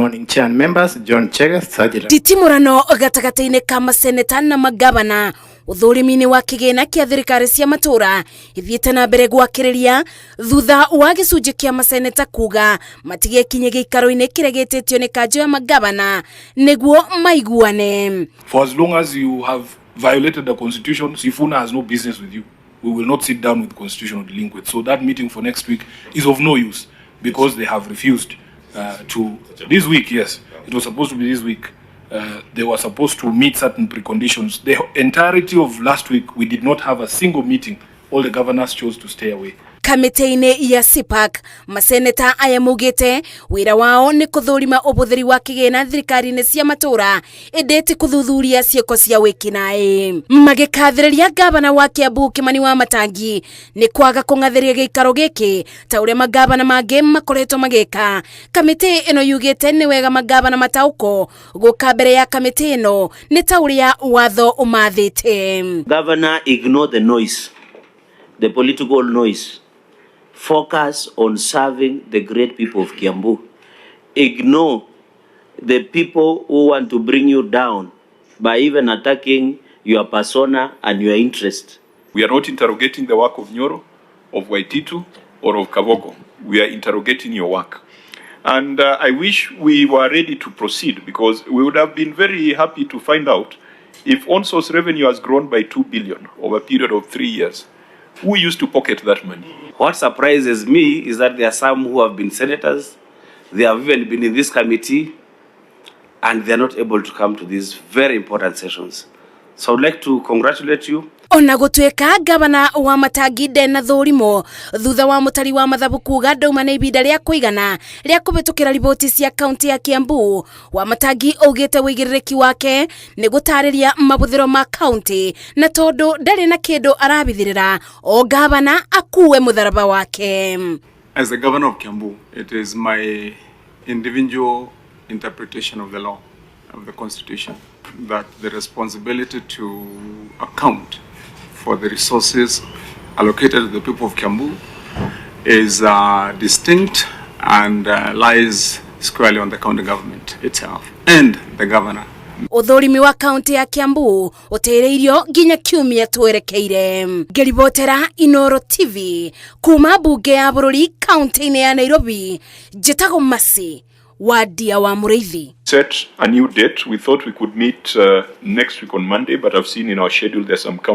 morning, Chair and members. John Chege, Sajila. Titimurano gatagataine ka maseneta na magavana uthurimi-ini wa kigina kia thirikari cia matura ithiete na mbere gwakiriria thutha wa gicunji kia maseneta kuga matige kinye giikaro-ini kiria gititio ni kanjo ya magavana niguo maiguane. For as long as you have violated the constitution, Sifuna has no business with you. We will not sit down with the constitutional delinquents. So that meeting for next week is of no use because they have refused to this week. Yes, it was supposed to be this week. They were supposed to meet certain preconditions. The entirety of last week, we did not have a single meeting. All the governors chose to stay away. Kamiti-ini ya CPAC maseneta aya mugite wira wao ni kuthurima ubuthiri wa kigina thirikari-ini cia matura indeti kuthuthuria cieko cia wikinae magikathiriria gavana wa Kiambu Kimani Wamatangi ni kwaga kungatheria giikaro giki ta uria magavana mangi makoretwo magika. Kamiti ino yugite ni wega magavana matauko guka mbere ya kamiti ino ni ta uria watho umathite. Governor, ignore the noise, the political noise. Focus on serving the great people of Kiambu. Ignore the people who want to bring you down by even attacking your persona and your interest. We are not interrogating the work of Nyoro, of Waititu, or of Kavogo. We are interrogating your work. And I wish we were ready to proceed because we would have been very happy to find out if on-source revenue has grown by 2 billion over a period of 3 years. Who used to pocket that money? What surprises me is that there are some who have been senators, they have even been in this committee, and they are not able to come to these very important sessions. So I would like to congratulate you. Ona gutweka gavana Wamatangi ndena thurimo thutha wa mutari wa mathabu kuga ndauma na ibinda ria kuigana ria kubitukira riboti cia kaunti ya Kiambu. Wamatangi augite wigiririki wake ni gutariria mabuthiro ma kaunti na tondu ndari na kindu arabithirira o gavana akuwe mutharaba wake. As the governor of Kiambu, it is my individual interpretation of the law, of the constitution, that the responsibility to account for the resources allocated to the people of Kiambu is distinct and lies squarely on the county government itself and the governor. Uthurimi wa kaunti ya Kiambu utereirio nginya kiumia twerekeire. Ngeribotera Inoro TV kuma bunge ya bururi kaunti-ini ya Nairobi. Njitago Masi Wadia wa Muriithi. Set a new date. We thought we could meet next week on Monday, but I've seen in our schedule there's some